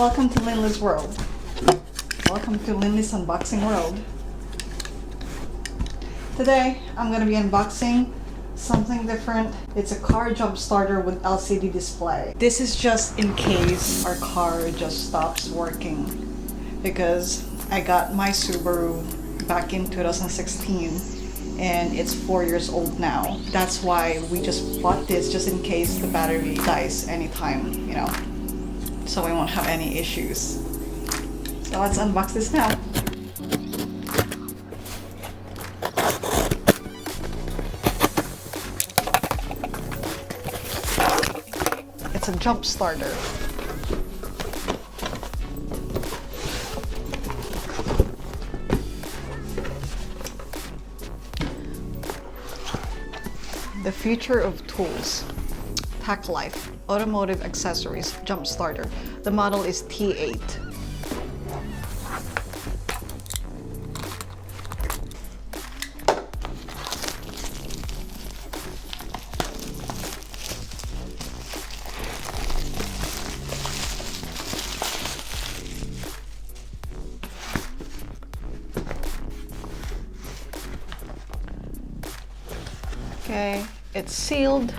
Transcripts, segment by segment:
Welcome to Linley's World. Welcome to Linley's Unboxing World. Today, I'm going to be unboxing something different. It's a car jump starter with LCD display. This is just in case our car just stops working, because I got my Subaru back in 2016 and it's 4 years old now. That's why we just bought this, just in case the battery dies anytime, you know, so we won't have any issues. So let's unbox this now. It's a jump starter. The future of tools. Pack Life Automotive Accessories Jump Starter. The model is T8. Okay, it's sealed.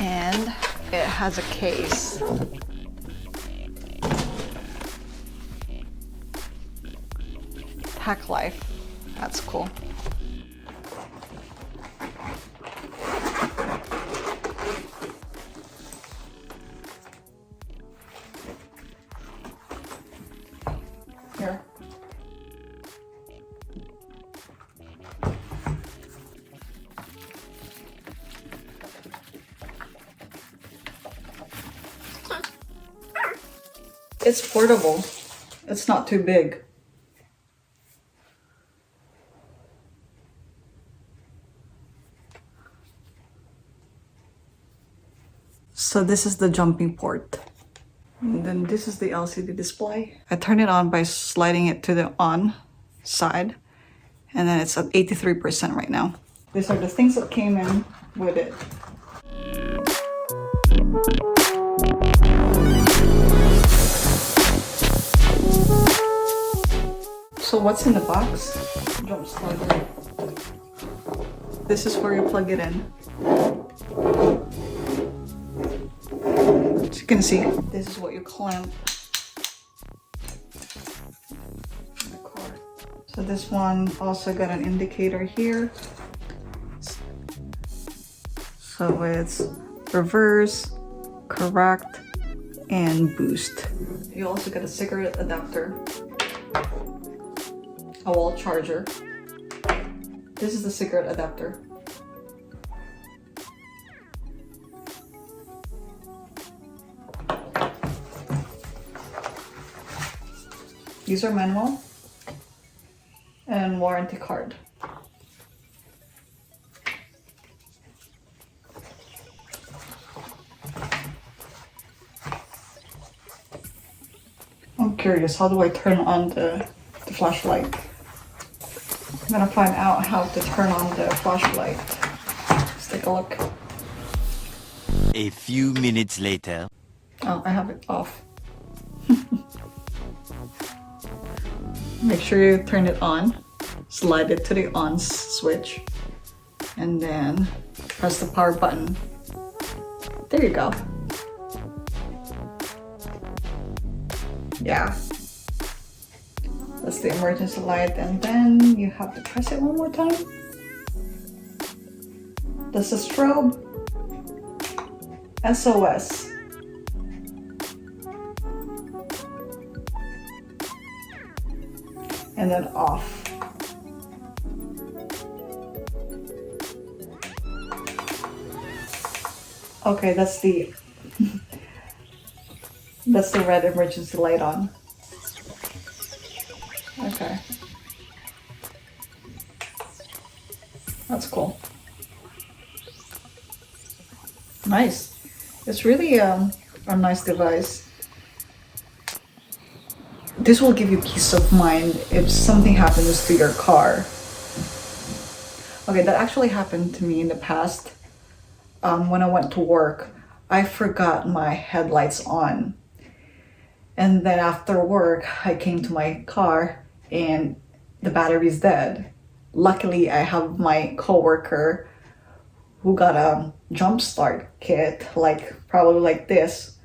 And it has a case. Pack Life. That's cool. Here. It's portable. It's not too big. So this is the jumping port. And then this is the LCD display. I turn it on by sliding it to the on side. And then it's at 83% right now. These are the things that came in with it. So what's in the box? Jump starter. This is where you plug it in. As you can see, this is what you clamp in the car. So this one also got an indicator here. So it's reverse, correct, and boost. You also got a cigarette adapter, a wall charger. This is the cigarette adapter. User manual and warranty card. I'm curious, how do I turn on the flashlight? I'm gonna find out how to turn on the flashlight. Let's take a look. A few minutes later. Oh, I have it off. Make sure you turn it on. Slide it to the on switch. And then press the power button. There you go. Yeah. That's the emergency light, and then you have to press it one more time. That's the strobe. SOS. And then off. Okay, that's the that's the red emergency light on. Okay. That's cool. Nice. It's really a nice device. This will give you peace of mind if something happens to your car. Okay, that actually happened to me in the past. When I went to work, I forgot my headlights on. And then after work, I came to my car and the battery's dead. Luckily, I have my coworker who got a jump start kit, like probably like this,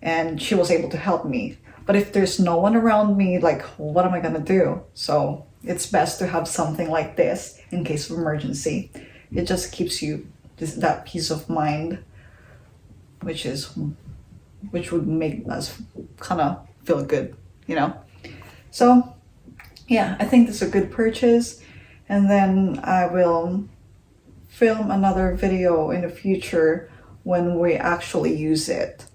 and she was able to help me. But if there's no one around me, like, what am I gonna do? So it's best to have something like this in case of emergency. It just keeps you that peace of mind, which would make us kind of feel good, you know? So yeah, I think this is a good purchase. And then I will film another video in the future when we actually use it.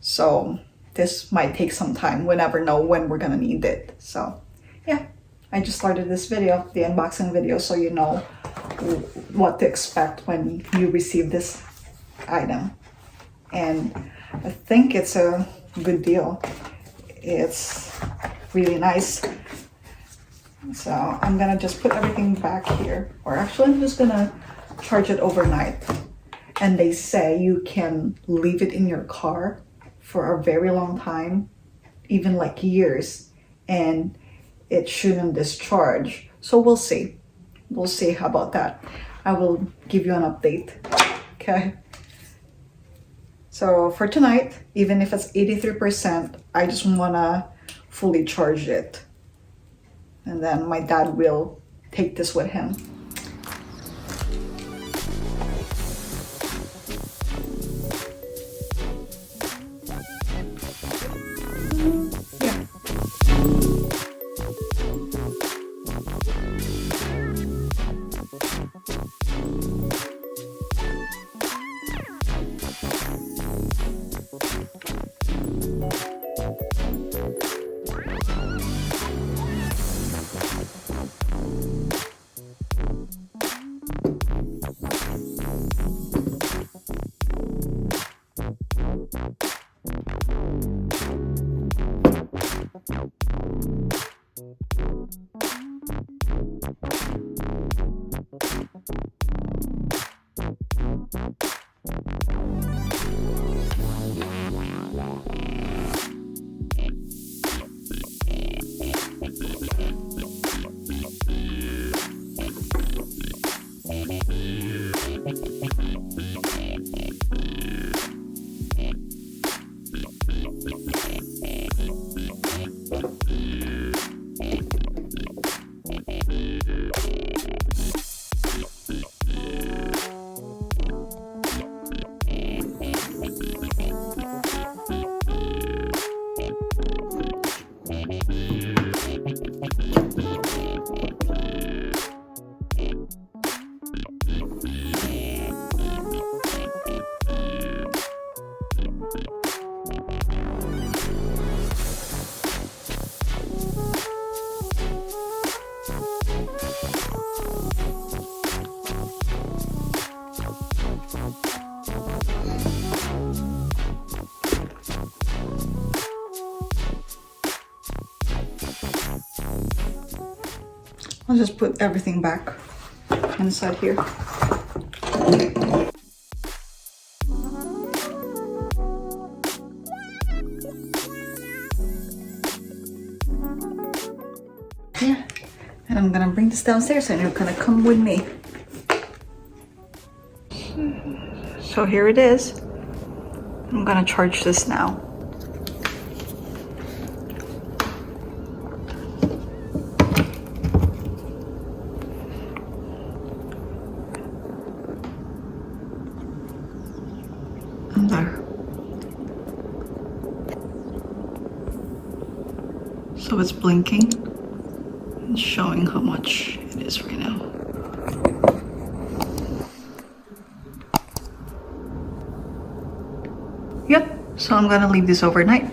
So this might take some time. We never know when we're gonna need it. So yeah, I just started this video, the unboxing video, so you know what to expect when you receive this item. And I think it's a good deal. It's really nice. So I'm gonna just put everything back here, or actually I'm just gonna charge it overnight. And they say you can leave it in your car for a very long time, even like years, and it shouldn't discharge. So we'll see. We'll see how about that. I will give you an update. Okay. So for tonight, even if it's 83%, I just wanna fully charge it. And then my dad will take this with him. Yeah. I'll just put everything back inside here. Yeah, and I'm gonna bring this downstairs and you're gonna come with me. So here it is. I'm gonna charge this now. And there. So it's blinking and showing how much it is right now. Yep, so I'm gonna leave this overnight.